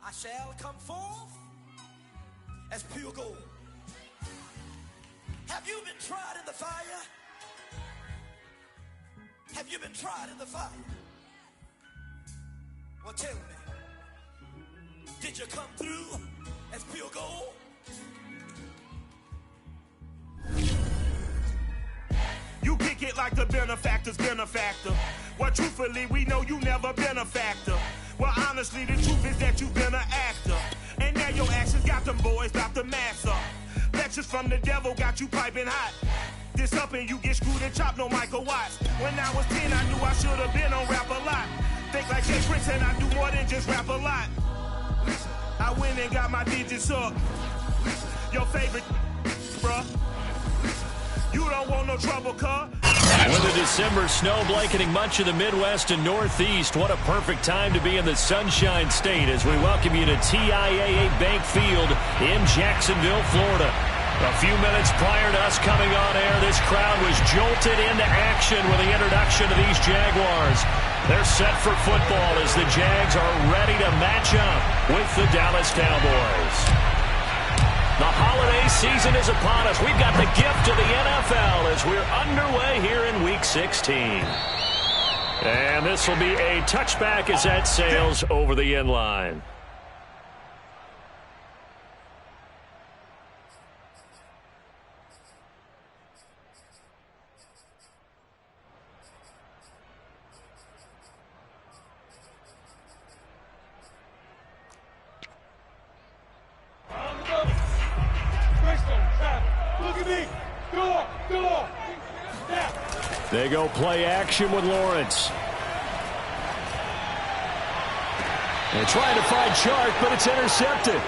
I shall come forth as pure gold. Have you been tried in the fire? Have you been tried in the fire? Well, tell me, did you come through as pure gold? You kick it like the benefactor's benefactor. Well, truthfully, we know you never been a factor. Well, honestly, the truth is that you've been an actor. And now your actions got them boys about to mass up. Lectures from the devil got you piping hot. This up and you get screwed and chopped, no Michael Watts. When I was 10, I knew I should have been on rap a lot. Think like Jay Prince and I do more than just rap a lot. I went and got my digits up. Your favorite, bruh. You don't want no trouble, cuz. With the December snow blanketing much of the Midwest and Northeast, what a perfect time to be in the Sunshine State as we welcome you to TIAA Bank Field in Jacksonville, Florida. A few minutes prior to us coming on air, this crowd was jolted into action with the introduction of these Jaguars. They're set for football as the Jags are ready to match up with the Dallas Cowboys. The holiday season is upon us. We've got the gift of the NFL as we're underway here in Week 16. And this will be a touchback as that sails over the end line. They go play action with Lawrence. And trying to find Chark, but it's intercepted.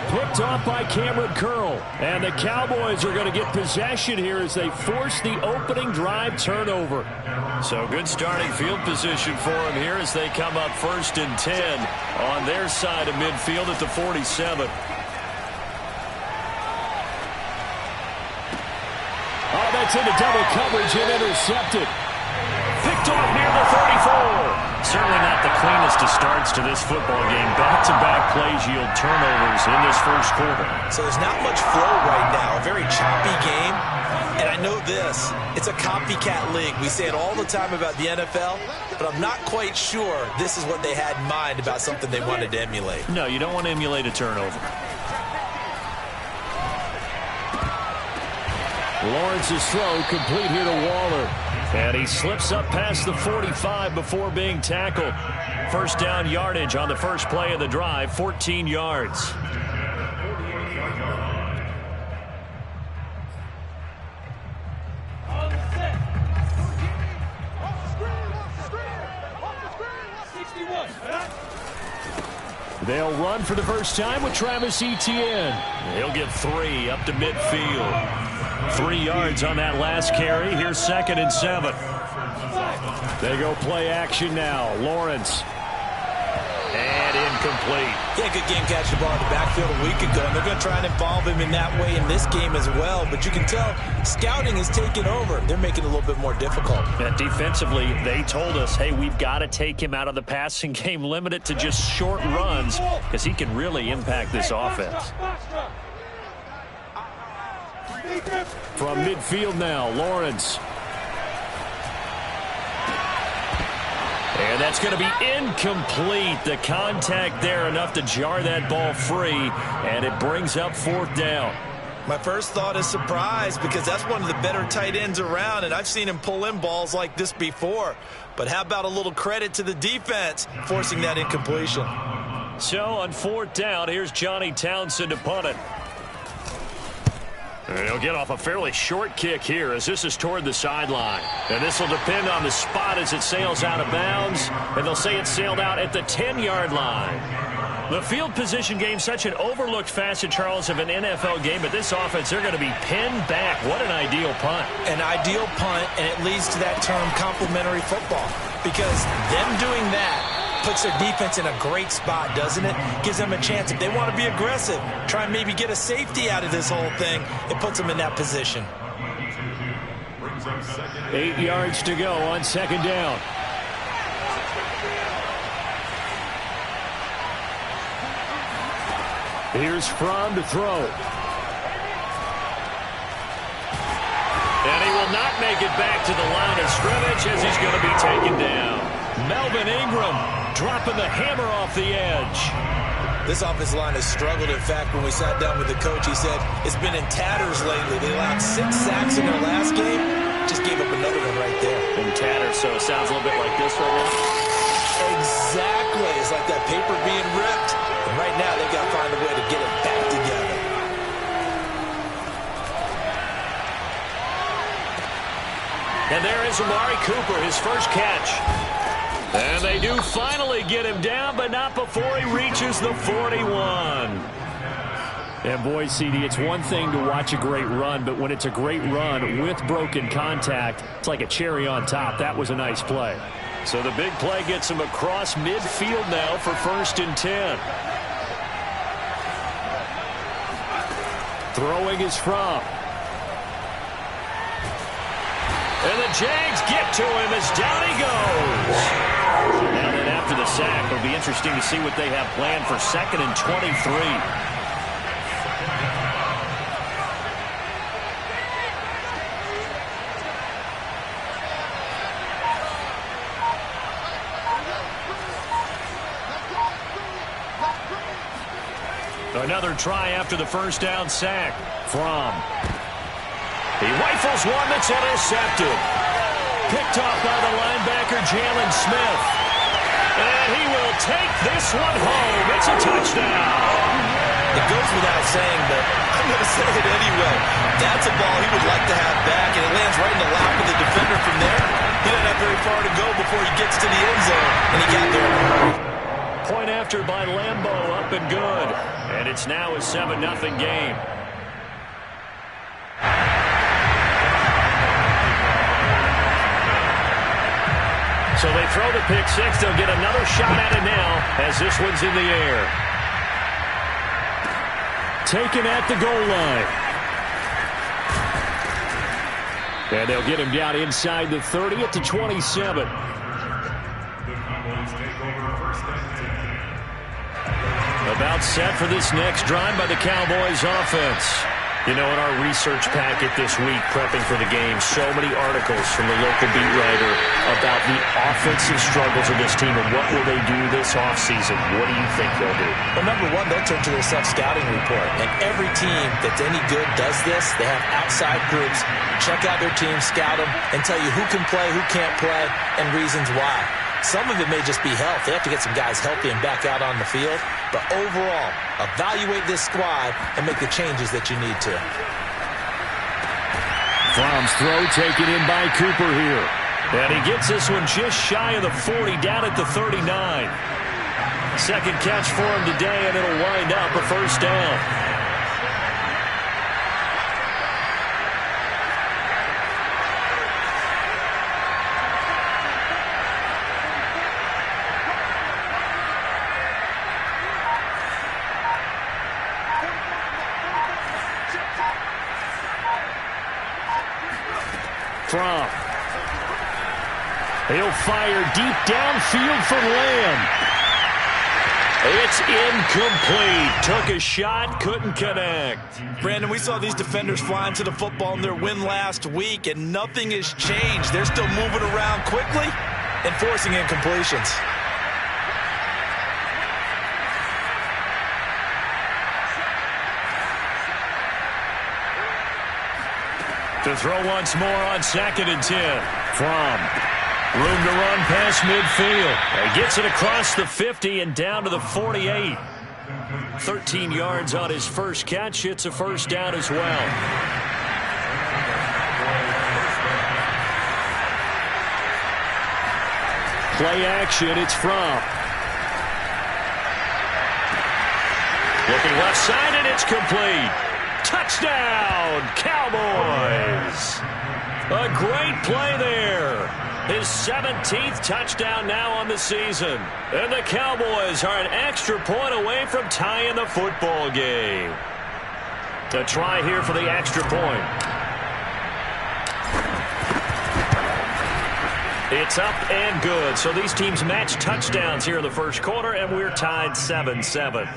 Picked off by Cameron Curl. And the Cowboys are going to get possession here as they force the opening drive turnover. So good starting field position for them here as they come up 1st and 10 on their side of midfield at the 47. Oh, that's into double coverage and intercepted. Picked off near the 34. Certainly not the cleanest of starts to this football game. Back-to-back plays yield turnovers in this first quarter. So there's not much flow right now. A very choppy game. And I know this. It's a copycat league. We say it all the time about the NFL, but I'm not quite sure this is what they had in mind about something they wanted to emulate. No, you don't want to emulate a turnover. Lawrence's throw complete here to Waller. And he slips up past the 45 before being tackled. First down yardage on the first play of the drive, 14 yards. They'll run for the first time with Travis Etienne. He'll get 3 up to midfield. 3 yards on that last carry. Here's 2nd and 7. They go play action now. Lawrence. And incomplete. Yeah, good game catching the ball in the backfield a week ago, and they're going to try and involve him in that way in this game as well. But you can tell scouting is taking over. They're making it a little bit more difficult. And defensively, they told us, hey, we've got to take him out of the passing game, limit it to just short runs, because he can really impact this offense. From midfield now, Lawrence. And that's going to be incomplete. The contact there enough to jar that ball free, and it brings up 4th down. My first thought is surprise because that's one of the better tight ends around, and I've seen him pull in balls like this before. But how about a little credit to the defense forcing that incompletion? So on 4th down, here's Johnny Townsend to punt it. And he'll get off a fairly short kick here as this is toward the sideline. And this will depend on the spot as it sails out of bounds. And they'll say it sailed out at the 10-yard line. The field position game, such an overlooked facet, Charles, of an NFL game. But this offense, they're going to be pinned back. What an ideal punt. An ideal punt, and it leads to that term complementary football. Because them doing that puts their defense in a great spot, doesn't it? Gives them a chance. If they want to be aggressive, try and maybe get a safety out of this whole thing, it puts them in that position. 8 yards to go on 2nd down. Here's Fromm to throw. And he will not make it back to the line of scrimmage as he's going to be taken down. Melvin Ingram dropping the hammer off the edge. This offensive line has struggled. In fact, when we sat down with the coach, he said it's been in tatters lately. They allowed 6 sacks in their last game. Just gave up another one right there. In tatters, so it sounds a little bit like this right now. Exactly. It's like that paper being ripped. And right now, they've got to find a way to get it back together. And there is Amari Cooper, his first catch. And they do finally get him down, but not before he reaches the 41. And boy, CD, it's one thing to watch a great run, but when it's a great run with broken contact, it's like a cherry on top. That was a nice play. So the big play gets him across midfield now for 1st and 10. Throwing is Fromm. And the Jags get to him as down he goes. Now then after the sack, it'll be interesting to see what they have planned for 2nd and 23. Another try after the first down sack. Fromm. He rifles one that's intercepted. Picked off by the linebacker, Jalen Smith. And he will take this one home. It's a touchdown. It goes without saying, but I'm going to say it anyway. That's a ball he would like to have back, and it lands right in the lap of the defender from there. He doesn't have very far to go before he gets to the end zone, and he got there in a hurry. Point after by Lambo, up and good. And it's now a 7-0 game. So they throw the pick six. They'll get another shot at it now as this one's in the air. Taken at the goal line. And they'll get him down inside the 30 at the 27. About set for this next drive by the Cowboys offense. You know, in our research packet this week, prepping for the game, so many articles from the local beat writer about the offensive struggles of this team and what will they do this offseason. What do you think they'll do? Well, number one, they'll turn to their self-scouting report. And every team that's any good does this. They have outside groups. Check out their team, scout them, and tell you who can play, who can't play, and reasons why. Some of it may just be health. They have to get some guys healthy and back out on the field. But overall, evaluate this squad and make the changes that you need to. Fromm's throw taken in by Cooper here. And he gets this one just shy of the 40, down at the 39. Second catch for him today, and it'll wind up a first down. Fromm. He'll fire deep downfield for Lamb. It's incomplete. Took a shot, couldn't connect. Brandon, we saw these defenders flying to the football in their win last week, and nothing has changed. They're still moving around quickly and forcing incompletions. To throw once more on 2nd and 10. Fromm. Room to run past midfield. He gets it across the 50 and down to the 48. 13 yards on his first catch. It's a first down as well. Play action. It's Fromm. Looking left side, and it's complete. Touchdown, Cowboys. A great play there. His 17th touchdown now on the season. And the Cowboys are an extra point away from tying the football game. A try here for the extra point. It's up and good. So these teams match touchdowns here in the first quarter, and we're tied 7-7.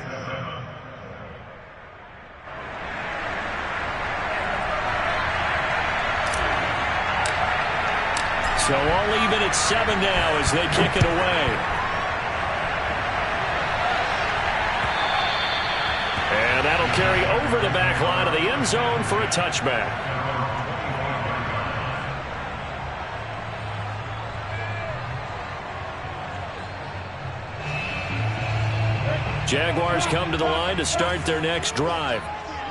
So all even at 7 now as they kick it away. And that'll carry over the back line of the end zone for a touchback. Jaguars come to the line to start their next drive.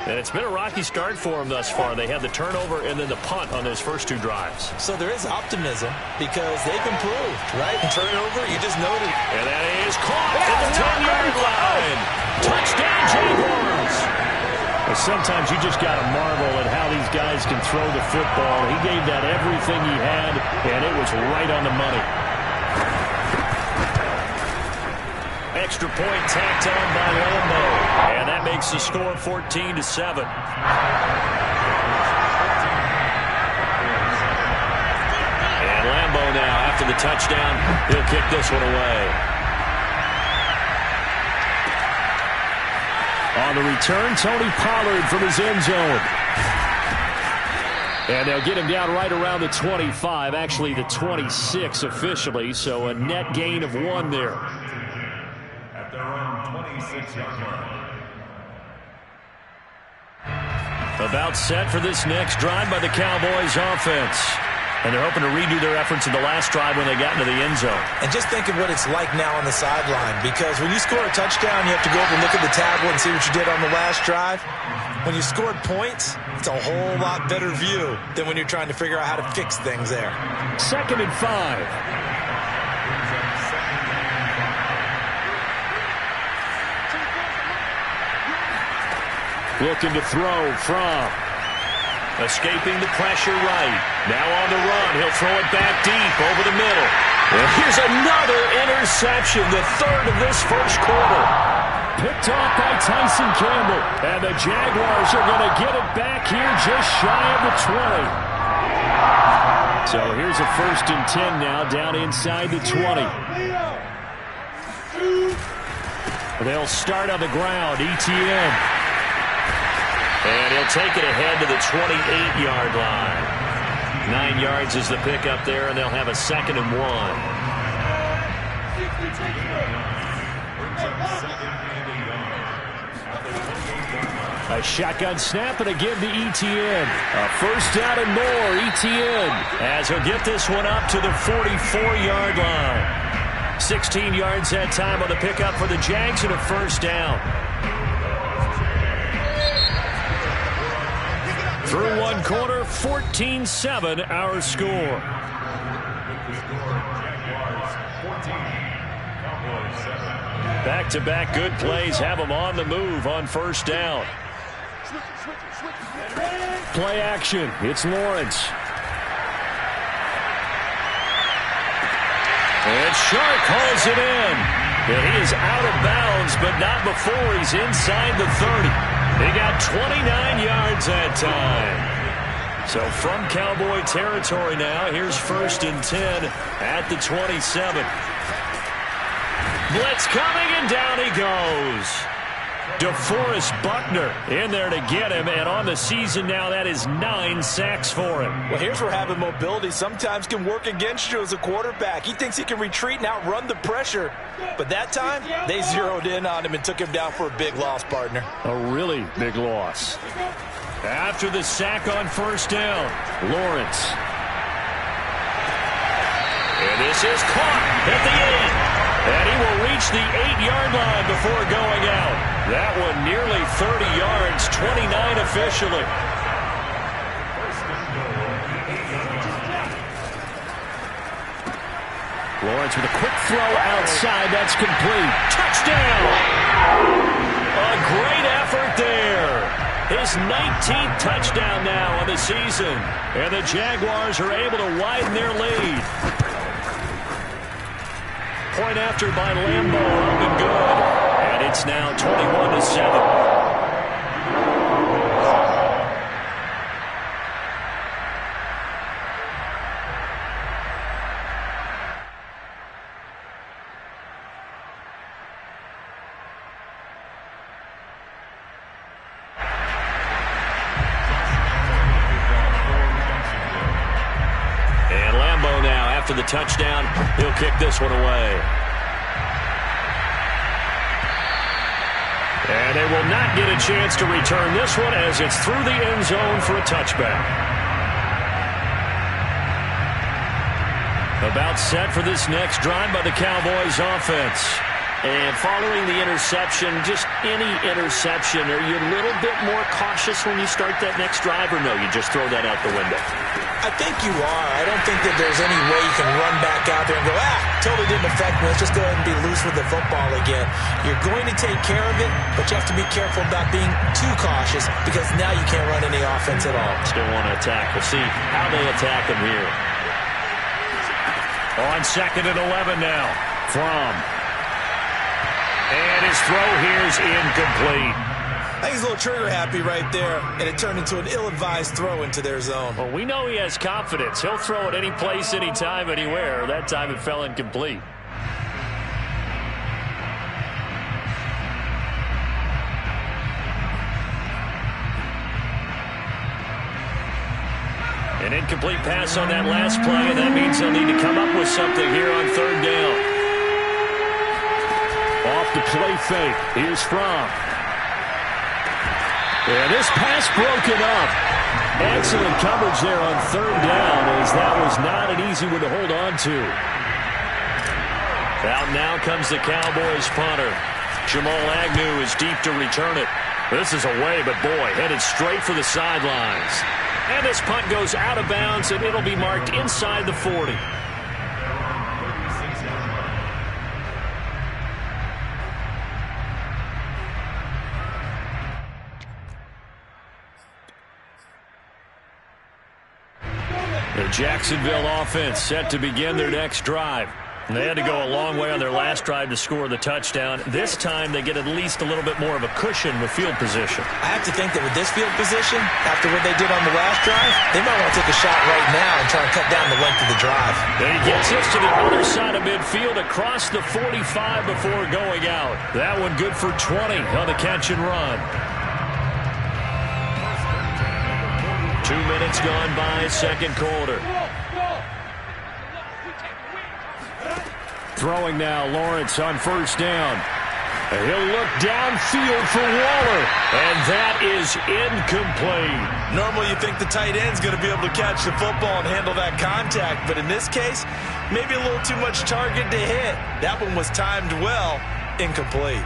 And it's been a rocky start for them thus far. They had the turnover and then the punt on those first 2 drives. So there is optimism because they've improved, right? And turnover, you just noted. And that is caught at the 10-yard line. Touchdown, Jaguars. Well, sometimes you just got to marvel at how these guys can throw the football. He gave that everything he had, and it was right on the money. Extra point tacked on by Lambo. And that makes the score 14-7. And Lambo now, after the touchdown, he'll kick this one away. On the return, Tony Pollard from his end zone. And they'll get him down right around the 25, actually the 26 officially, so a net gain of 1 there. About set for this next drive by the Cowboys offense. And they're hoping to redo their efforts in the last drive when they got into the end zone. And just think of what it's like now on the sideline, because when you score a touchdown, you have to go over and look at the tablet and see what you did on the last drive. When you scored points, it's a whole lot better view than when you're trying to figure out how to fix things there. 2nd and 5. Looking to throw from. Escaping the pressure right. Now on the run. He'll throw it back deep over the middle. And here's another interception, the 3rd of this first quarter. Picked off by Tyson Campbell. And the Jaguars are going to get it back here just shy of the 20. So here's a 1st and 10 now down inside the 20. They'll start on the ground. ETN. And he'll take it ahead to the 28-yard line. 9 yards is the pickup there, and they'll have a 2nd and 1. A shotgun snap and again to ETN. A 1st down and more, ETN. As he'll get this one up to the 44-yard line. 16 yards that time on the pickup for the Jags and a 1st down. Through 1 quarter, 14-7 our score. Back-to-back good plays have them on the move on 1st down. Play action. It's Lawrence. And Shark hauls it in. And he is out of bounds, but not before he's inside the 30. He got 29 yards that time. So from Cowboy territory now, here's 1st and 10 at the 27. Blitz coming, and down he goes. DeForest Buckner in there to get him, and on the season now, that is 9 sacks for him. Well, here's where having mobility sometimes can work against you as a quarterback. He thinks he can retreat and outrun the pressure. But that time, they zeroed in on him and took him down for a big loss, partner. A really big loss. After the sack on 1st down, Lawrence. And this is caught at the end. And he will reach the 8-yard line before going out. That one nearly 30 yards, 29 officially. Lawrence with a quick throw outside. That's complete. Touchdown! A great effort there. His 19th touchdown now on the season. And the Jaguars are able to widen their lead. Point after by Lambo, up and good. And it's now 21-7. And Lambo now after the touchdown. He'll kick this one away. And they will not get a chance to return this one as it's through the end zone for a touchback. About set for this next drive by the Cowboys offense. And following the interception, just any interception, are you a little bit more cautious when you start that next drive, or no, you just throw that out the window? I think you are. I don't think that there's any way you can run back out there and go, totally didn't affect me. Let's just go ahead and be loose with the football again. You're going to take care of it, but you have to be careful about being too cautious because now you can't run any offense at all. Still want to attack. We'll see how they attack him here. On 2nd and 11 now. And his throw here is incomplete. I think he's a little trigger happy right there, and it turned into an ill-advised throw into their zone. Well, we know he has confidence. He'll throw it any place, anytime, anywhere. That time it fell incomplete. An incomplete pass on that last play, and that means they'll need to come up with something here on 3rd down. Off the play fake. Here's Fromm. And this pass broken up. Excellent coverage there on 3rd down, as that was not an easy one to hold on to. Out now comes the Cowboys punter. Jamal Agnew is deep to return it. This is away, but boy, headed straight for the sidelines. And this punt goes out of bounds, and it'll be marked inside the 40. The Jacksonville offense set to begin their next drive. They had to go a long way on their last drive to score the touchdown. This time they get at least a little bit more of a cushion with field position. I have to think that with this field position, after what they did on the last drive, they might want to take a shot right now and try and cut down the length of the drive. And he gets us to the other side of midfield across the 45 before going out. That one good for 20 on the catch and run. 2 minutes gone by, 2nd quarter. Throwing now, Lawrence on 1st down. He'll look downfield for Waller, and that is incomplete. Normally you think the tight end's going to be able to catch the football and handle that contact, but in this case, maybe a little too much target to hit. That one was timed well, incomplete.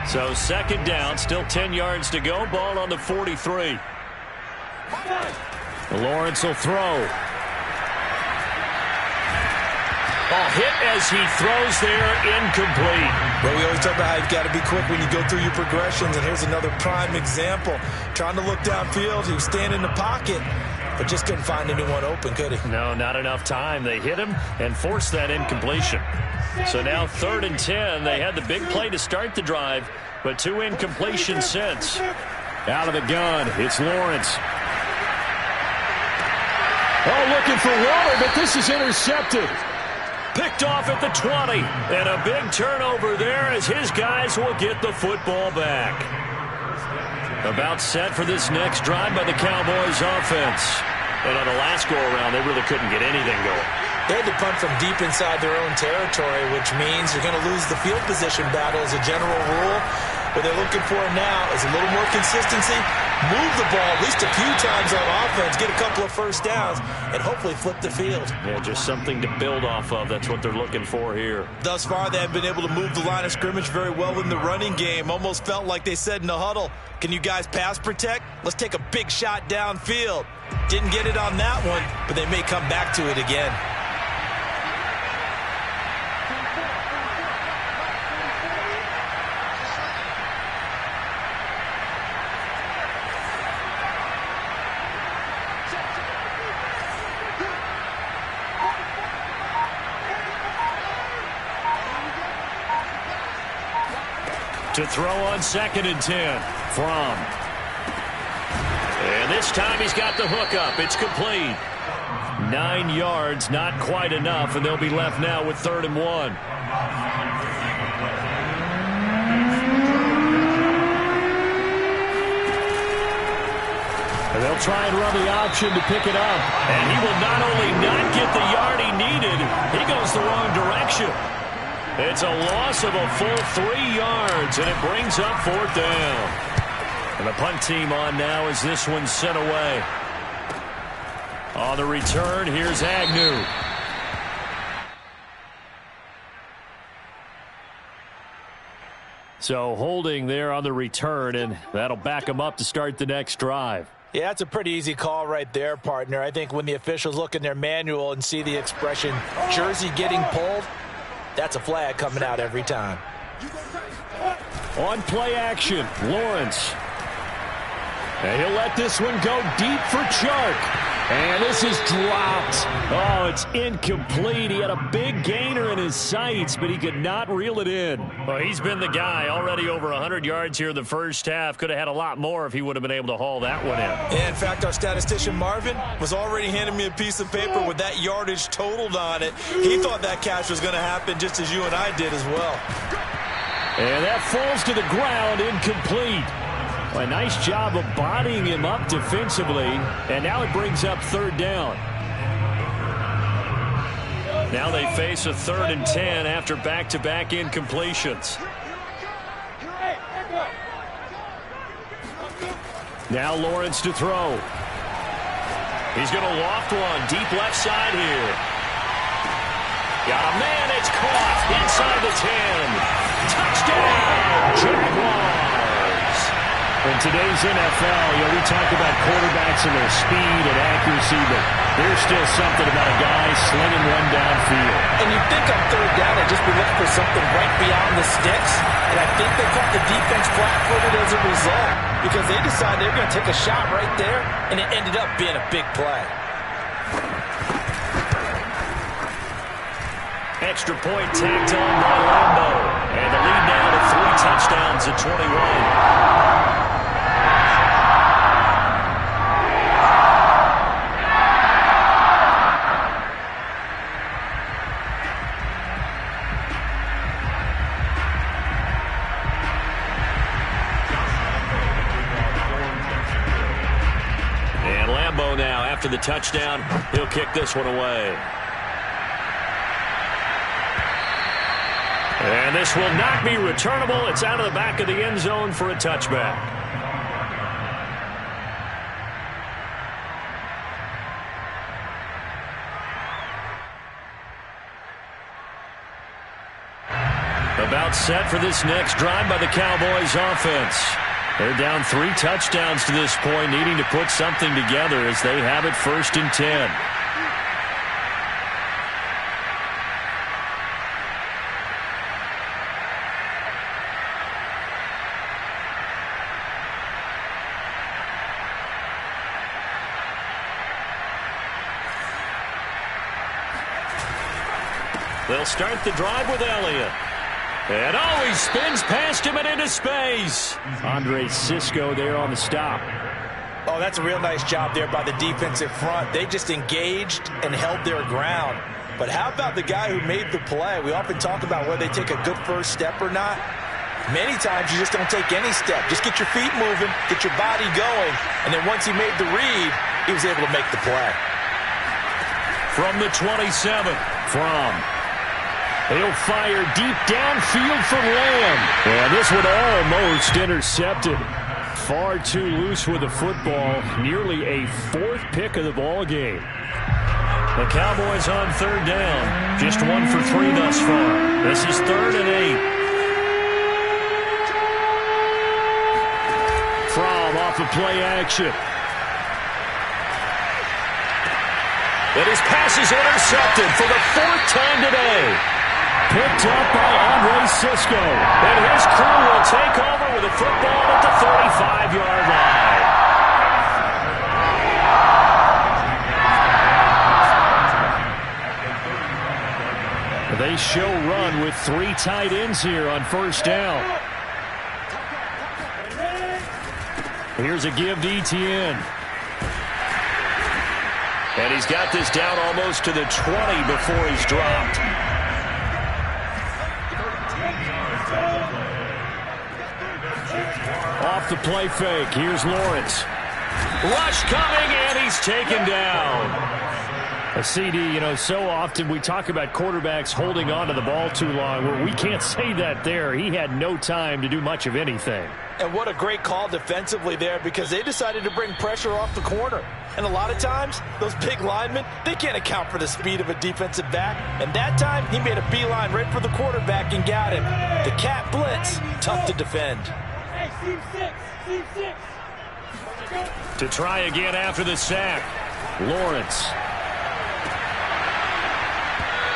So 2nd down, still 10 yards to go, ball on the 43. Lawrence will throw. Ball hit as he throws there, incomplete. Well, we always talk about how you've got to be quick when you go through your progressions, and here's another prime example. Trying to look downfield, he was standing in the pocket, but just couldn't find anyone open, could he? No, not enough time. They hit him and forced that incompletion. So now 3rd and 10. They had the big play to start the drive, but 2 incompletions since. Out of the gun, it's Lawrence. Oh, looking for Waller, but this is intercepted. Picked off at the 20. And a big turnover there as his guys will get the football back. About set for this next drive by the Cowboys offense. And on the last go-around, they really couldn't get anything going. They had to punt from deep inside their own territory, which means you're going to lose the field position battle as a general rule. What they're looking for now is a little more consistency, move the ball at least a few times on offense, get a couple of first downs, and hopefully flip the field. Yeah, just something to build off of. That's what they're looking for here. Thus far, they have been able to move the line of scrimmage very well in the running game. Almost felt like they said in the huddle, can you guys pass protect? Let's take a big shot downfield. Didn't get it on that one, but they may come back to it again. To throw on 2nd and 10. Fromm. And this time he's got the hook up. It's complete. 9 yards, not quite enough, and they'll be left now with 3rd and 1. They'll try and run the option to pick it up. And he will not only not get the yard he needed, he goes the wrong direction. It's a loss of a full 3 yards, and it brings up 4th down. And the punt team on now as this one's sent away. On the return, here's Agnew. So holding there on the return, and that'll back him up to start the next drive. Yeah, that's a pretty easy call right there, partner. I think when the officials look in their manual and see the expression jersey getting pulled, that's a flag coming out every time. On play action, Lawrence. And he'll let this one go deep for Chark. And this is dropped. Oh, it's incomplete. He had a big gainer in his sights, but he could not reel it in. Well, he's been the guy. Already over 100 yards here in the first half. Could have had a lot more if he would have been able to haul that one in. Yeah, in fact, our statistician Marvin was already handing me a piece of paper with that yardage totaled on it. He thought that catch was going to happen just as you and I did as well. And that falls to the ground, incomplete. A nice job of bodying him up defensively, and now it brings up 3rd down. Now they face a 3rd and 10 after back-to-back incompletions. Now Lawrence to throw. He's going to loft one deep left side here. Got a man, it's caught inside the 10. Touchdown, Jaguars. In today's NFL, we talk about quarterbacks and their speed and accuracy, but there's still something about a guy slinging one downfield. And you think on 3rd down, they'd just be looking for something right beyond the sticks, and I think they caught the defense flat-footed as a result because they decided they're going to take a shot right there, and it ended up being a big play. Extra point tacked on by Lambo, and the lead now to 3 touchdowns at 21. Now, after the touchdown, he'll kick this one away. And this will not be returnable. It's out of the back of the end zone for a touchback. About set for this next drive by the Cowboys offense. They're down 3 touchdowns to this point, needing to put something together as they have it 1st and 10. They'll start the drive with Elliott. And he spins past him and into space. Andre Sisco there on the stop. Oh, that's a real nice job there by the defensive front. They just engaged and held their ground. But how about the guy who made the play? We often talk about whether they take a good first step or not. Many times you just don't take any step. Just get your feet moving, get your body going, and then once he made the read, he was able to make the play. From the 27, he'll fire deep downfield from Lamb. And this one almost intercepted. Far too loose with the football. Nearly a 4th pick of the ball game. The Cowboys on 3rd down. Just 1 for 3 thus far. This is 3rd and 8. From off of play action. And his pass is intercepted for the 4th time today. Picked up by Andre Sisco. And his crew will take over with the football at the 35-yard line. They show run with 3 tight ends here on 1st down. Here's a give to Etienne. And he's got this down almost to the 20 before he's dropped. Off the play fake, here's Lawrence. Rush coming, and he's taken down. A CD, so often we talk about quarterbacks holding on to the ball too long. Well, we can't say that there. He had no time to do much of anything. And what a great call defensively there, because they decided to bring pressure off the corner. And a lot of times, those big linemen, they can't account for the speed of a defensive back. And that time, he made a beeline right for the quarterback and got him. The cat blitz, tough to defend. Hey, Steve 6. To try again after the sack, Lawrence.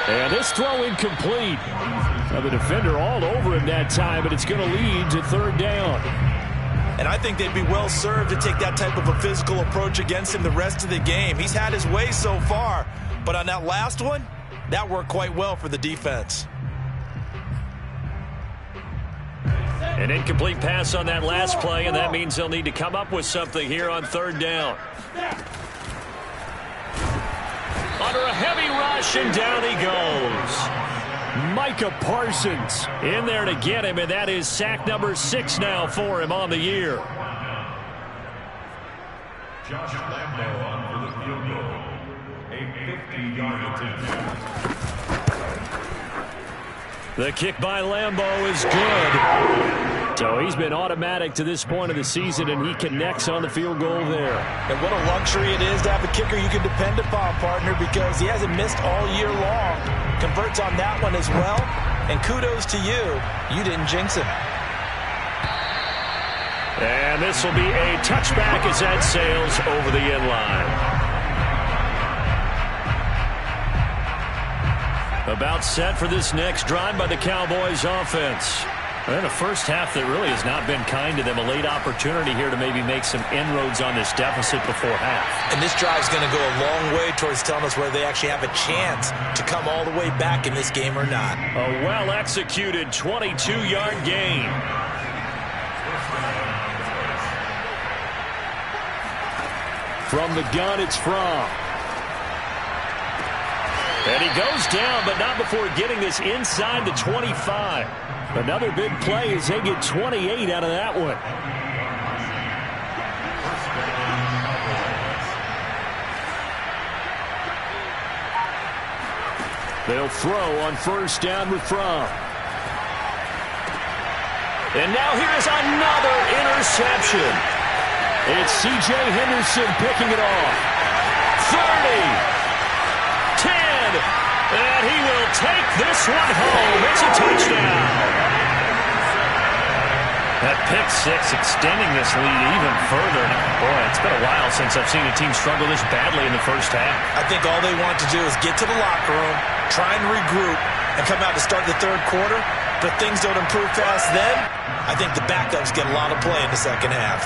And this throw incomplete. Now the defender all over him that time, but it's going to lead to third down. And I think they'd be well served to take that type of a physical approach against him the rest of the game. He's had his way so far, but on that last one, that worked quite well for the defense. An incomplete pass on that last play, and that means they'll need to come up with something here on third down. Under a heavy rush, and down he goes. Micah Parsons in there to get him, and that is sack number 6 now for him on the year. Josh Lambo on for the field goal. A 50-yard attempt. The kick by Lambo is good. So he's been automatic to this point of the season, and he connects on the field goal there. And what a luxury it is to have a kicker you can depend upon, partner, because he hasn't missed all year long. Converts on that one as well. And kudos to you. You didn't jinx him. And this will be a touchback as that sails over the end line. About set for this next drive by the Cowboys offense. And a first half that really has not been kind to them. A late opportunity here to maybe make some inroads on this deficit before half. And this drive's going to go a long way towards telling us whether they actually have a chance to come all the way back in this game or not. A well-executed 22-yard gain. From the gun, it's Fromm. And he goes down, but not before getting this inside the 25. Another big play as they get 28 out of that one. They'll throw on first down with Fromm. And now here's another interception. It's C.J. Henderson picking it off. 30. 10, and he will take this one home. It's a touchdown. That pick six extending this lead even further. Boy, it's been a while since I've seen a team struggle this badly in the first half. I think all they want to do is get to the locker room, try and regroup, and come out to start the third quarter. But things don't improve fast then. I think the backups get a lot of play in the second half.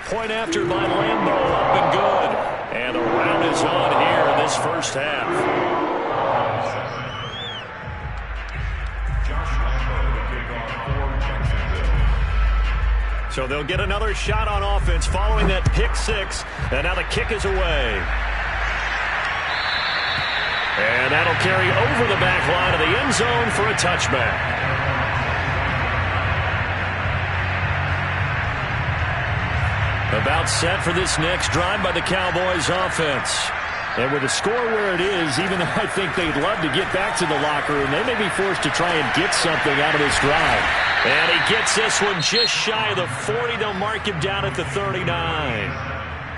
Point after by Lambo, up and good. And the round is on here in this first half. So they'll get another shot on offense following that pick six. And now the kick is away. And that'll carry over the back line of the end zone for a touchback. About set for this next drive by the Cowboys offense. And with the score where it is, even though I think they'd love to get back to the locker room, they may be forced to try and get something out of this drive. And he gets this one just shy of the 40. They'll mark him down at the 39.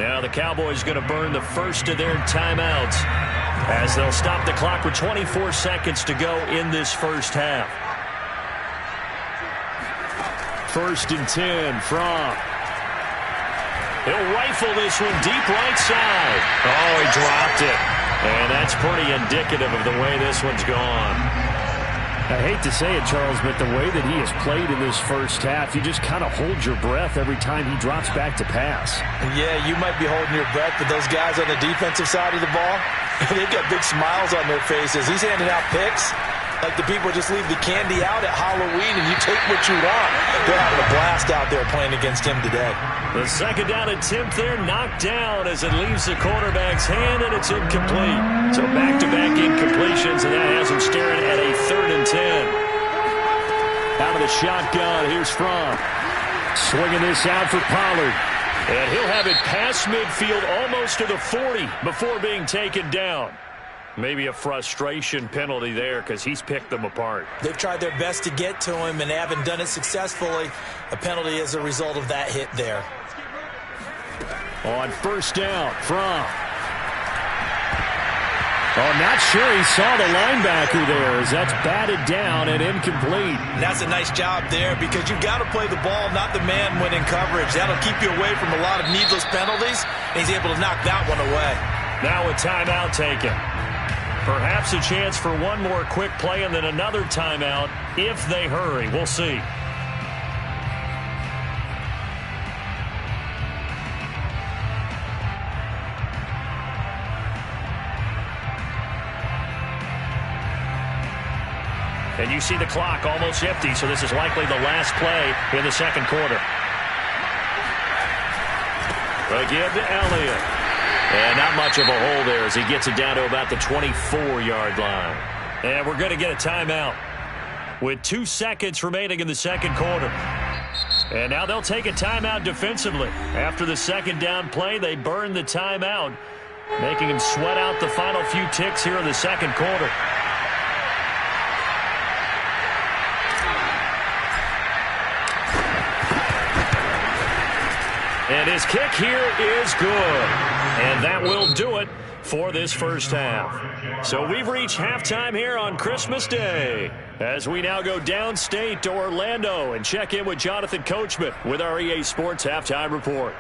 Now the Cowboys going to burn the first of their timeouts as they'll stop the clock with 24 seconds to go in this first half. 1st and 10 from... He'll rifle this one deep right side. Oh, he dropped it. And that's pretty indicative of the way this one's gone. I hate to say it, Charles, but the way that he has played in this first half, you just kind of hold your breath every time he drops back to pass. Yeah, you might be holding your breath, but those guys on the defensive side of the ball, they've got big smiles on their faces. He's handing out picks like the people just leave the candy out at Halloween and you take what you want. They're having a blast out there playing against him today. The second down attempt there knocked down as it leaves the quarterback's hand, and it's incomplete. So back-to-back incompletions, and that has him staring at a 3rd and 10. Out of the shotgun, here's Fromm. Swinging this out for Pollard. And he'll have it past midfield almost to the 40 before being taken down. Maybe a frustration penalty there because he's picked them apart. They've tried their best to get to him and haven't done it successfully. A penalty as a result of that hit there. On first down, Fromm. Oh, not sure he saw the linebacker there as that's batted down and incomplete. And that's a nice job there because you've got to play the ball, not the man when in coverage. That'll keep you away from a lot of needless penalties, and he's able to knock that one away. Now a timeout taken. Perhaps a chance for one more quick play and then another timeout if they hurry. We'll see. And you see the clock almost empty, so this is likely the last play in the second quarter. Again to Elliott. And not much of a hole there as he gets it down to about the 24-yard line. And we're going to get a timeout with 2 seconds remaining in the second quarter. And now they'll take a timeout defensively. After the second down play, they burn the timeout, making him sweat out the final few ticks here in the second quarter. And his kick here is good. And that will do it for this first half. So we've reached halftime here on Christmas Day as we now go downstate to Orlando and check in with Jonathan Coachman with our EA Sports Halftime Report.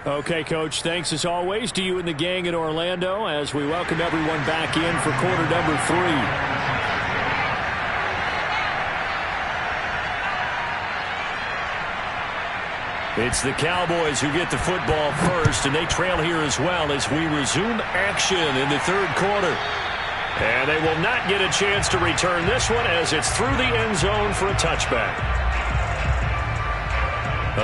Okay, Coach, thanks as always to you and the gang in Orlando as we welcome everyone back in for quarter number 3. It's the Cowboys who get the football first, and they trail here as well as we resume action in the third quarter. And they will not get a chance to return this one as it's through the end zone for a touchback.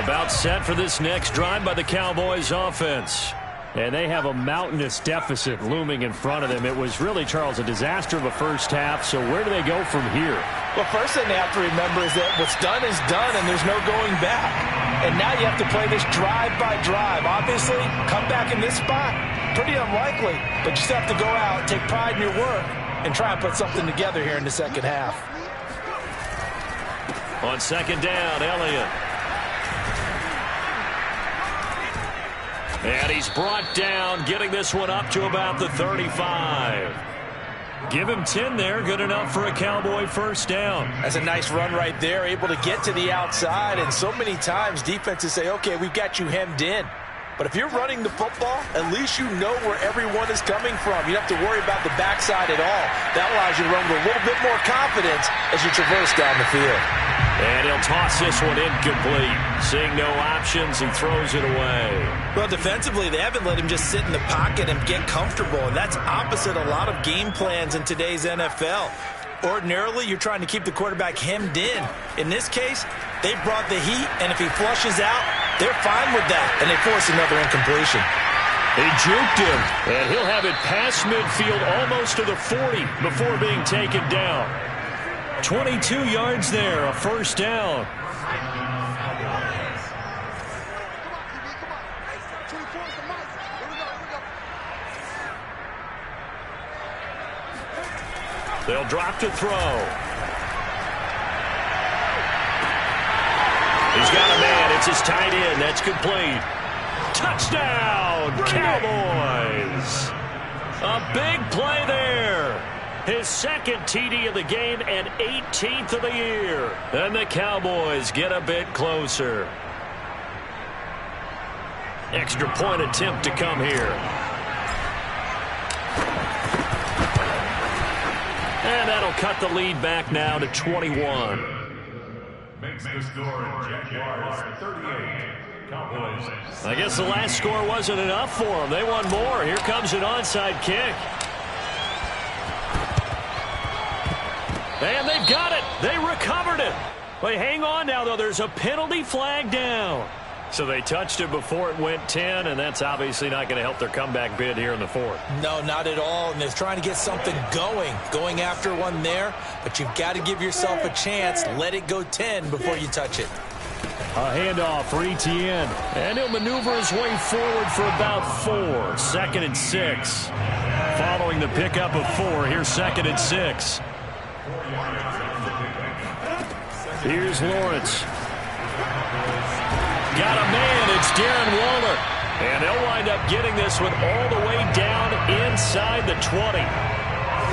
About set for this next drive by the Cowboys offense. And they have a mountainous deficit looming in front of them. It was really, Charles, a disaster of a first half. So where do they go from here? Well, first thing they have to remember is that what's done is done, and there's no going back. And now you have to play this drive by drive. Obviously, come back in this spot, pretty unlikely. But you still have to go out, take pride in your work, and try and put something together here in the second half. On second down, Elliott. And he's brought down, getting this one up to about the 35. Give him 10 there, good enough for a Cowboy first down. That's a nice run right there, able to get to the outside. And so many times defenses say, okay, we've got you hemmed in. But if you're running the football, at least you know where everyone is coming from. You don't have to worry about the backside at all. That allows you to run with a little bit more confidence as you traverse down the field. And he'll toss this one incomplete. Seeing no options, he throws it away. Well, defensively, they haven't let him just sit in the pocket and get comfortable. And that's opposite a lot of game plans in today's NFL. Ordinarily, you're trying to keep the quarterback hemmed in. In this case, they brought the heat, and if he flushes out, they're fine with that. And they force another incompletion. They juked him, and he'll have it past midfield almost to the 40 before being taken down. 22 yards there, a first down. They'll drop to throw. He's got a man. It's his tight end. That's complete. Touchdown, Cowboys. A big play there. His second TD of the game and 18th of the year. And the Cowboys get a bit closer. Extra point attempt to come here. And that'll cut the lead back now to 21. Makes the score Jaguars 38. Cowboys. I guess the last score wasn't enough for them. They want more. Here comes an onside kick. And they've got it. They recovered it. But hang on now, though. There's a penalty flag down. So they touched it before it went 10, and that's obviously not going to help their comeback bid here in the fourth. No, not at all. And they're trying to get something going after one there. But you've got to give yourself a chance. Let it go 10 before you touch it. A handoff for Etienne. And he'll maneuver his way forward for about 4. 2nd and 6. Following the pickup of 4, here's 2nd and 6. Here's Lawrence. Got a man. It's Darren Waller. And they'll wind up getting this one all the way down inside the 20.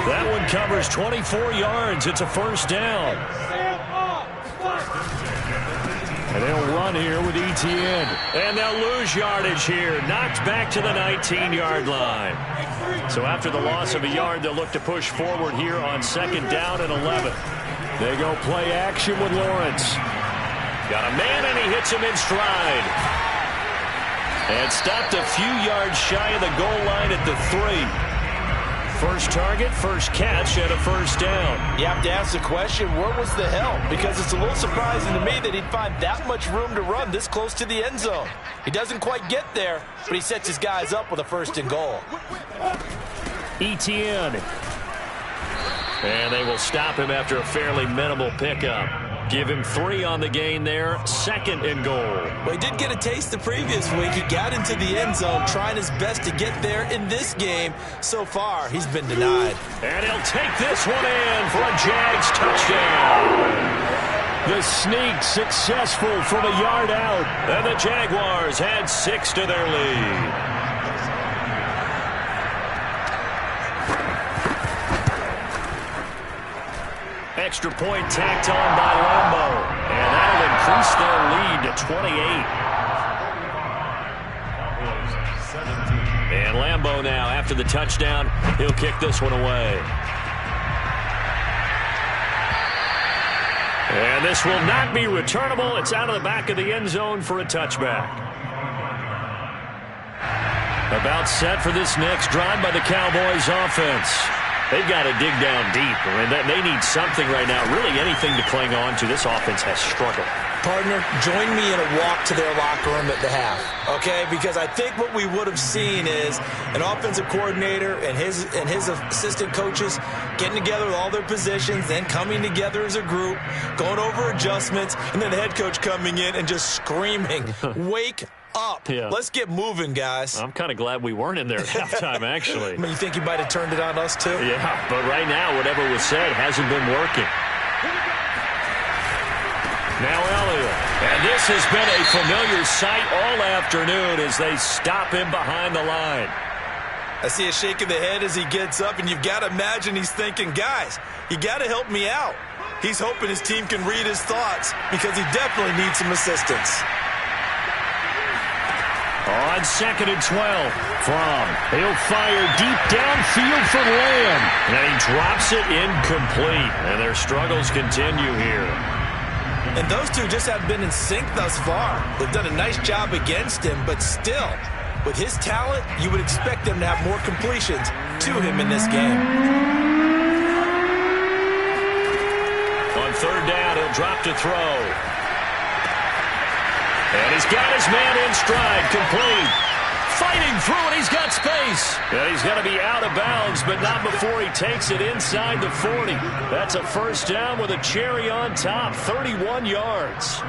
That one covers 24 yards. It's a first down. And they'll run here with Etienne. And they'll lose yardage here. Knocked back to the 19-yard line. So after the loss of a yard, they'll look to push forward here on 2nd down and 11. They go play action with Lawrence. Got a man, and he hits him in stride. And stopped a few yards shy of the goal line at the 3. First target, first catch, and a first down. You have to ask the question, where was the help? Because it's a little surprising to me that he'd find that much room to run this close to the end zone. He doesn't quite get there, but he sets his guys up with a 1st and goal. Etienne. And they will stop him after a fairly minimal pickup. Give him 3 on the gain there. 2nd and goal. Well, he did get a taste the previous week. He got into the end zone, trying his best to get there in this game. So far, he's been denied. And he'll take this one in for a Jags touchdown. The sneak successful from a yard out. And the Jaguars add 6 to their lead. Extra point tacked on by Lambeau. And that'll increase their lead to 28. And Lambeau now, after the touchdown, he'll kick this one away. And this will not be returnable. It's out of the back of the end zone for a touchback. About set for this next drive by the Cowboys offense. They've got to dig down deep. I mean, they need something right now, really anything to cling on to. This offense has struggled. Partner, join me in a walk to their locker room at the half, okay? Because I think what we would have seen is an offensive coordinator and his assistant coaches getting together with all their positions, then coming together as a group, going over adjustments, and then the head coach coming in and just screaming, wake up. Yeah. Let's get moving, guys. I'm kind of glad we weren't in there at halftime, actually. I mean, you think you might have turned it on us, too? Yeah, but right now, whatever was said hasn't been working. Now Elliott. And this has been a familiar sight all afternoon as they stop him behind the line. I see a shake of the head as he gets up, and you've got to imagine he's thinking, guys, you got to help me out. He's hoping his team can read his thoughts because he definitely needs some assistance. On 2nd and 12 from. He'll fire deep downfield for Lamb. And he drops it incomplete. And their struggles continue here. And those two just haven't been in sync thus far. They've done a nice job against him, but still, with his talent, you would expect them to have more completions to him in this game. On 3rd down, he'll drop to throw. And he's got his man in stride, complete. Fighting through it, he's got space. And he's got to be out of bounds, but not before he takes it inside the 40. That's a first down with a cherry on top, 31 yards.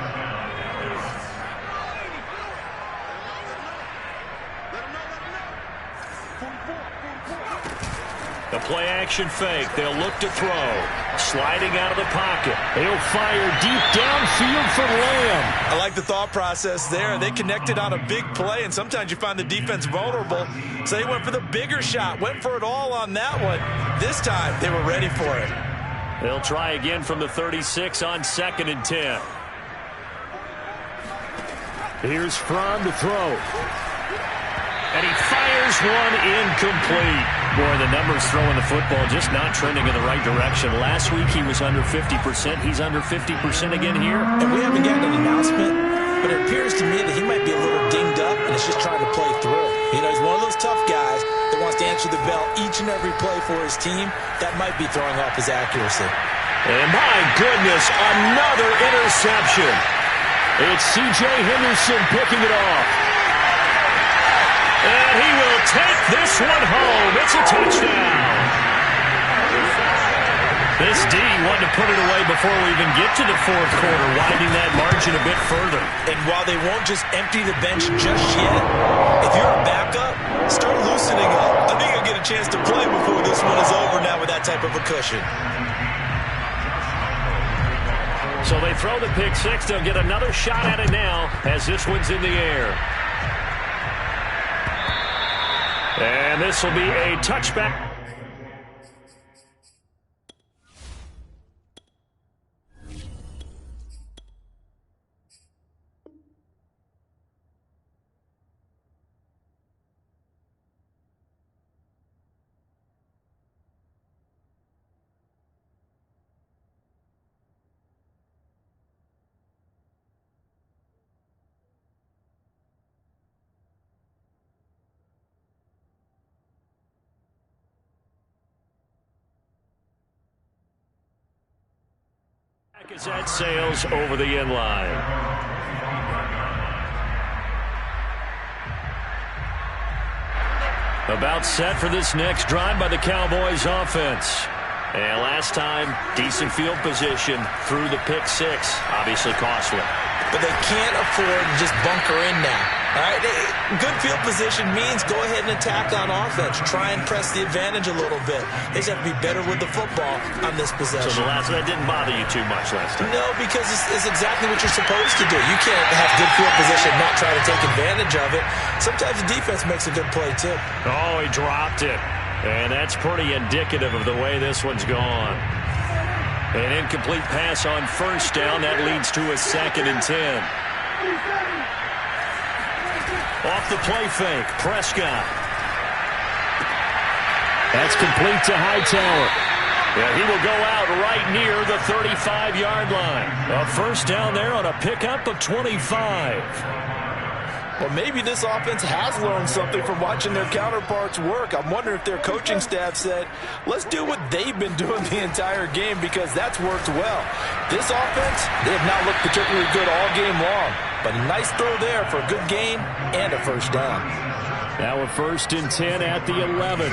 The play-action fake. They'll look to throw. Sliding out of the pocket. He'll fire deep downfield for Lamb. I like the thought process there. They connected on a big play, and sometimes you find the defense vulnerable. So they went for the bigger shot. Went for it all on that one. This time, they were ready for it. They'll try again from the 36 on 2nd and 10. Here's Fromm to throw. And he fires one incomplete. Boy, the numbers throwing the football just not trending in the right direction. Last week he was under 50%. He's under 50% again here. And we haven't gotten an announcement, but it appears to me that he might be a little dinged up and is just trying to play through. You know, he's one of those tough guys that wants to answer the bell each and every play for his team. That might be throwing off his accuracy. And my goodness, another interception. It's C.J. Henderson picking it off. And he will take this one home. It's a touchdown. This D wanted to put it away before we even get to the fourth quarter, widening that margin a bit further. And while they won't just empty the bench just yet, if you're a backup, start loosening up. I think you'll get a chance to play before this one is over now with that type of a cushion. So they throw the pick six. They'll get another shot at it now as this one's in the air. And this will be a touchback. As that sails over the end line. About set for this next drive by the Cowboys offense. And last time, decent field position through the pick six. Obviously costly. But they can't afford to just bunker in now. All right, good field position means go ahead and attack on offense. Try and press the advantage a little bit. They just have to be better with the football on this possession. So that didn't bother you too much last time? No, because it's exactly what you're supposed to do. You can't have good field position and not try to take advantage of it. Sometimes the defense makes a good play, too. Oh, he dropped it. And that's pretty indicative of the way this one's gone. An incomplete pass on first down. That leads to a 2nd and 10. Off the play fake, Prescott. That's complete to Hightower. Yeah, he will go out right near the 35-yard line. A first down there on a pickup of 25. Well, maybe this offense has learned something from watching their counterparts work. I'm wondering if their coaching staff said, let's do what they've been doing the entire game because that's worked well. This offense, they have not looked particularly good all game long. But a nice throw there for a good gain and a first down. Now a 1st and 10 at the 11.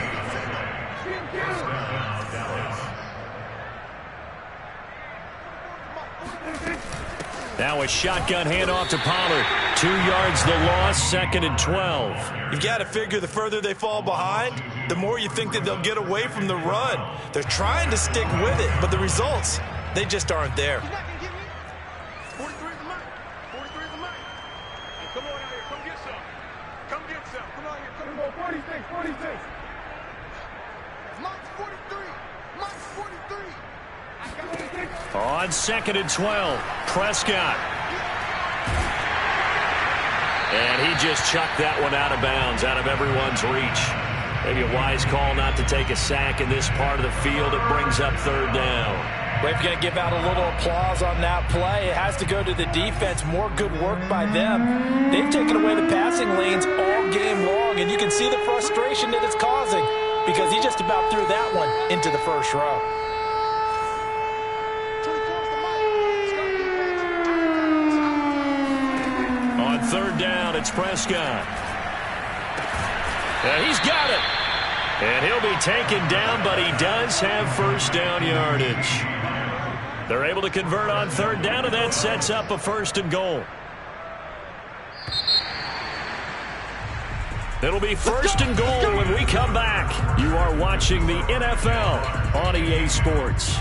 Now a shotgun handoff to Pollard. 2 yards the loss, 2nd and 12. You've got to figure the further they fall behind, the more you think that they'll get away from the run. They're trying to stick with it, but the results, they just aren't there. 43 is the mic. 43 is the mic. Come on out here. Come get some. Come get some. Come on here. Come on. 46. 46. Mike's 43. Mike's 43. On 2nd and 12, Prescott. And he just chucked that one out of bounds, out of everyone's reach. Maybe a wise call not to take a sack in this part of the field. It brings up 3rd down. We're going to give out a little applause on that play. It has to go to the defense. More good work by them. They've taken away the passing lanes all game long, and you can see the frustration that it's causing because he just about threw that one into the first row. On 3rd down, it's Prescott. And he's got it. And he'll be taken down, but he does have first down yardage. They're able to convert on 3rd down, and that sets up a 1st and goal. It'll be 1st and goal when we come back. You are watching the NFL on EA Sports.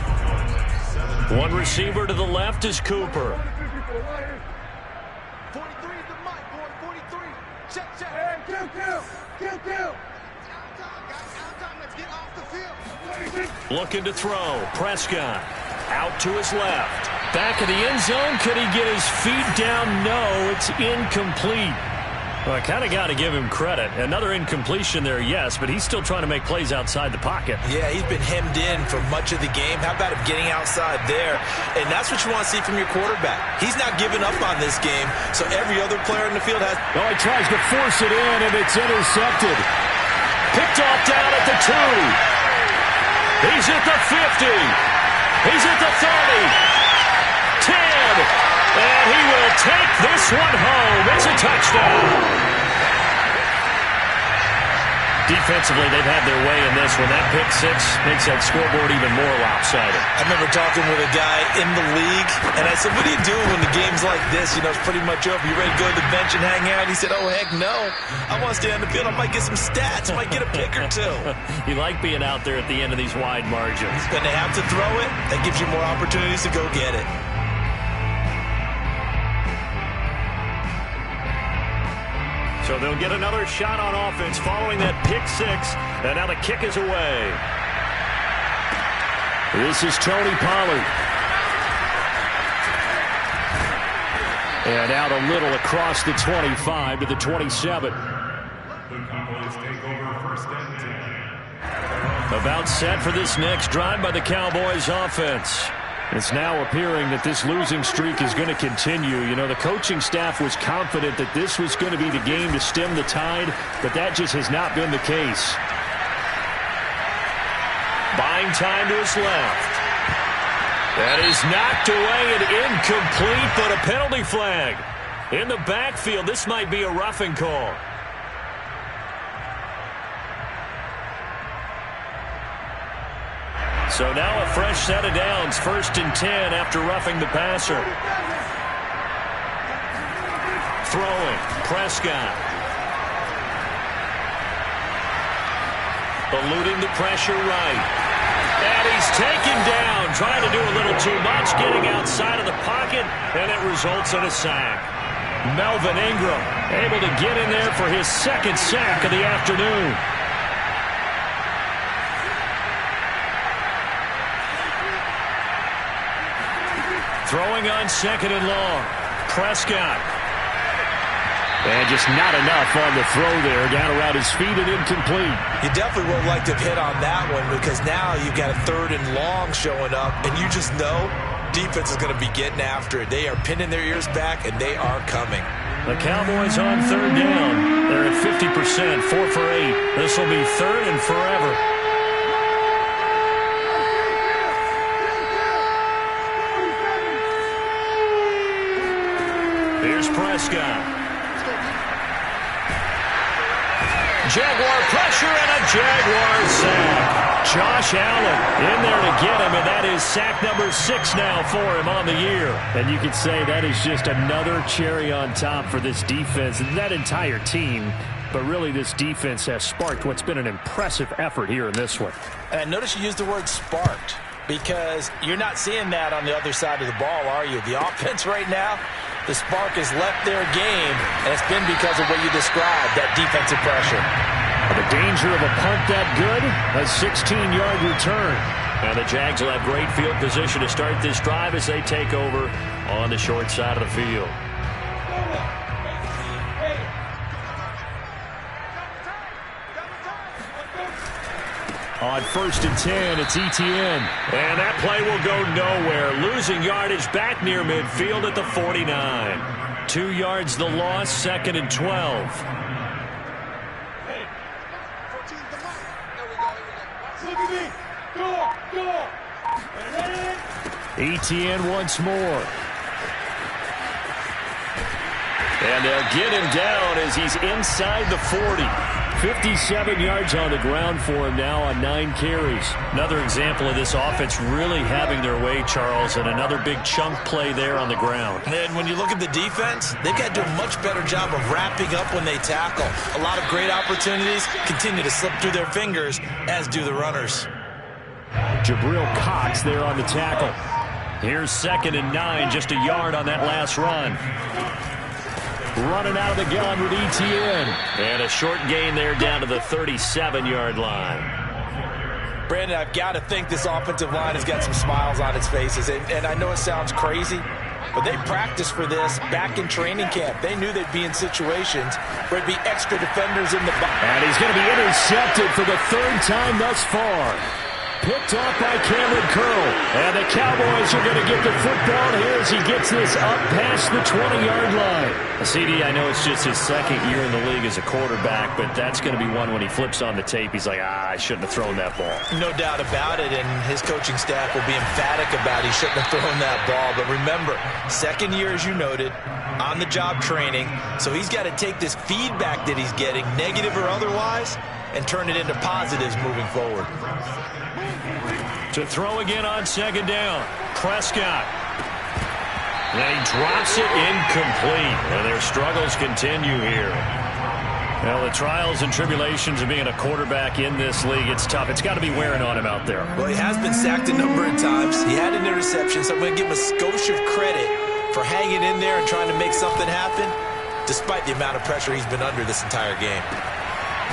One receiver to the left is Cooper. 43 is the mic, boy. 43. Check. Hey, kill. Let's get off the field. Looking to throw. Prescott out to his left. Back of the end zone. Could he get his feet down? No, it's incomplete. Well, I kind of got to give him credit. Another incompletion there, yes, but he's still trying to make plays outside the pocket. Yeah, he's been hemmed in for much of the game. How about him getting outside there? And that's what you want to see from your quarterback. He's not giving up on this game, so every other player in the field has... Oh, he tries to force it in, and it's intercepted. Picked off down at the 2. He's at the 50. He's at the 30. 10. And he will take this one home. It's a touchdown. Defensively, they've had their way in this one. That pick six makes that scoreboard even more lopsided. I remember talking with a guy in the league, and I said, what do you do when the game's like this? You know, it's pretty much over. You ready to go to the bench and hang out? He said, oh, heck no. I want to stay on the field. I might get some stats. I might get a pick or two. You like being out there at the end of these wide margins. When they have to throw it, that gives you more opportunities to go get it. So they'll get another shot on offense following that pick six. And now the kick is away. This is Tony Pollard. And out a little across the 25 to the 27. The Cowboys take over first and 10. About set for this next drive by the Cowboys offense. It's now appearing that this losing streak is going to continue. You know, the coaching staff was confident that this was going to be the game to stem the tide, but that just has not been the case. Buying time to his left. That is knocked away and incomplete, but a penalty flag. In the backfield, this might be a roughing call. So now a fresh set of downs, 1st and 10 after roughing the passer. Throwing, Prescott. Eluding the pressure right. And he's taken down, trying to do a little too much, getting outside of the pocket, and it results in a sack. Melvin Ingram able to get in there for his 2nd sack of the afternoon. Throwing on 2nd and long. Prescott. And just not enough on the throw there. Down around his feet and incomplete. You definitely would like to have hit on that one because now you've got a 3rd and long showing up, and you just know defense is going to be getting after it. They are pinning their ears back, and they are coming. The Cowboys on 3rd down. They're at 50%, 4 for 8. This will be 3rd and forever. Here's Prescott. Jaguar pressure and a Jaguar sack. Josh Allen in there to get him, and that is sack number 6 now for him on the year. And you could say that is just another cherry on top for this defense and that entire team. But really, this defense has sparked what's been an impressive effort here in this one. And I notice you used the word sparked because you're not seeing that on the other side of the ball, are you? The offense right now, the spark has left their game, and it's been because of what you described, that defensive pressure. The danger of a punt that good, a 16-yard return. And the Jags will have great field position to start this drive as they take over on the short side of the field. On 1st and 10, it's Etienne. And that play will go nowhere. Losing yardage back near midfield at the 49. 2 yards the loss, 2nd and 12. Etienne once more. And they'll get him down as he's inside the 40. 57 yards on the ground for him now on 9 carries. Another example of this offense really having their way, Charles, and another big chunk play there on the ground. And when you look at the defense, they've got to do a much better job of wrapping up when they tackle. A lot of great opportunities continue to slip through their fingers, as do the runners. Jabril Cox there on the tackle. Here's 2nd and 9, just a yard on that last run. Running out of the gun with Etienne. And a short gain there down to the 37-yard line. Brandon, I've got to think this offensive line has got some smiles on its faces. And I know it sounds crazy, but they practiced for this back in training camp. They knew they'd be in situations where there'd be extra defenders in the box. And he's going to be intercepted for the 3rd time thus far. Picked off by Cameron Curl. And the Cowboys are going to get the football here as he gets this up past the 20-yard line. CD, I know it's just his second year in the league as a quarterback, but that's going to be one when he flips on the tape. He's like, I shouldn't have thrown that ball. No doubt about it, and his coaching staff will be emphatic about he shouldn't have thrown that ball. But remember, second year, as you noted, on-the-job training, so he's got to take this feedback that he's getting, negative or otherwise, and turn it into positives moving forward. To throw again on second down, Prescott. And he drops it incomplete. And their struggles continue here. Well, the trials and tribulations of being a quarterback in this league, it's tough. It's got to be wearing on him out there. Well, he has been sacked a number of times. He had an interception, so I'm going to give him a skosh of credit for hanging in there and trying to make something happen, despite the amount of pressure he's been under this entire game.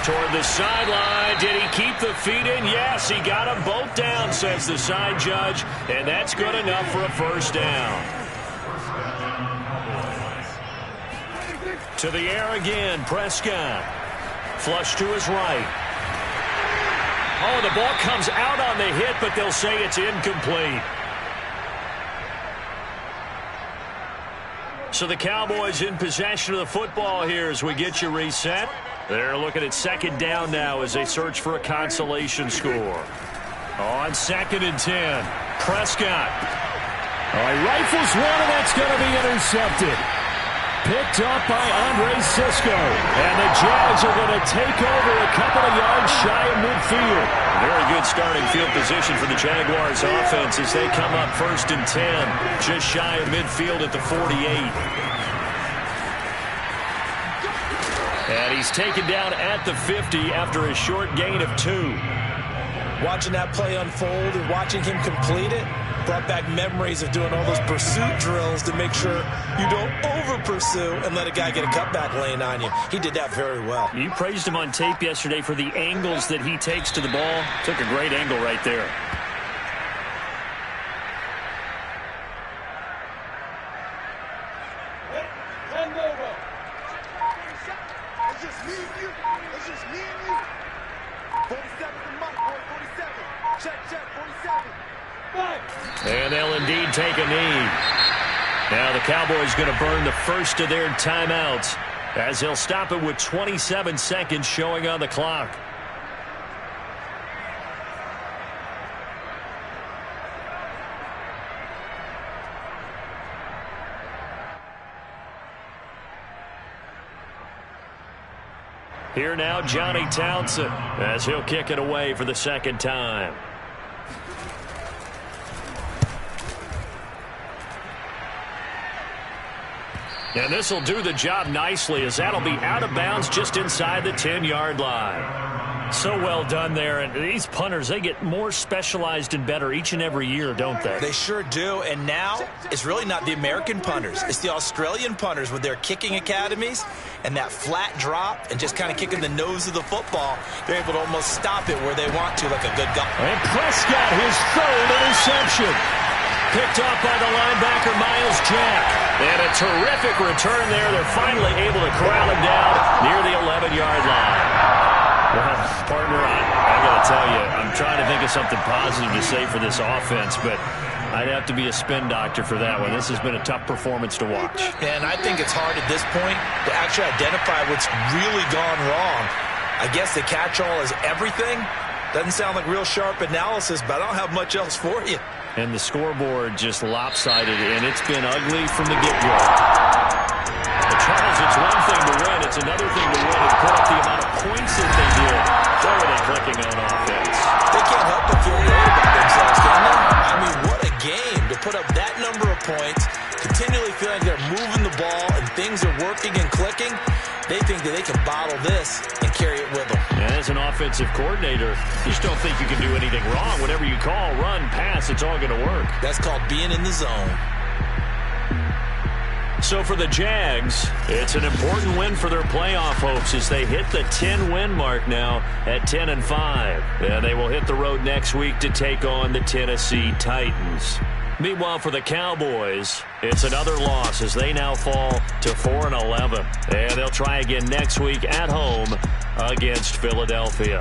Toward the sideline. Did he keep the feet in? Yes, he got them both down, says the side judge, and that's good enough for a first down. To the air again, Prescott. Flush to his right. Oh, the ball comes out on the hit, but they'll say it's incomplete. So the Cowboys in possession of the football here as we get you reset. They're looking at second down now as they search for a consolation score. On 2nd and 10, Prescott. Oh, he rifles one, and that's going to be intercepted. Picked up by Andre Cisco. And the Jags are going to take over a couple of yards shy of midfield. Very good starting field position for the Jaguars offense as they come up 1st and 10, just shy of midfield at the 48. And he's taken down at the 50 after a short gain of 2. Watching that play unfold and watching him complete it brought back memories of doing all those pursuit drills to make sure you don't over-pursue and let a guy get a cutback lane on you. He did that very well. You praised him on tape yesterday for the angles that he takes to the ball. Took a great angle right there. And they'll indeed take a knee. Now the Cowboys going to burn the first of their timeouts as they'll stop it with 27 seconds showing on the clock. Here now, Johnny Townsend as he'll kick it away for the second time. And this will do the job nicely as that'll be out of bounds just inside the 10-yard line. So well done there. And these punters, they get more specialized and better each and every year, don't they? They sure do. And now it's really not the American punters. It's the Australian punters with their kicking academies and that flat drop and just kind of kicking the nose of the football. They're able to almost stop it where they want to, like a good guy. And Prescott, his 3rd interception. Picked off by the linebacker, Miles Jack. And a terrific return there. They're finally able to corral him down near the 11-yard line. Well, partner, I got to tell you, I'm trying to think of something positive to say for this offense, but I'd have to be a spin doctor for that one. This has been a tough performance to watch. And I think it's hard at this point to actually identify what's really gone wrong. I guess the catch-all is everything. Doesn't sound like real sharp analysis, but I don't have much else for you. And the scoreboard just lopsided, and it's been ugly from the get-go. But Charles, it's one thing to win. It's another thing to win and put up the amount of points that they did. Boy, are they clicking on offense. They can't help but feel great about themselves, can they? I mean, what a game to put up that number of points, continually feeling they're moving the ball and things are working and clicking. They think that they can bottle this and carry it with them. And as an offensive coordinator, you just don't think you can do anything wrong. Whatever you call, run, pass, it's all going to work. That's called being in the zone. So for the Jags, it's an important win for their playoff hopes as they hit the 10-win mark now at 10-5. And they will hit the road next week to take on the Tennessee Titans. Meanwhile, for the Cowboys, it's another loss as they now fall to 4-11. And they'll try again next week at home against Philadelphia.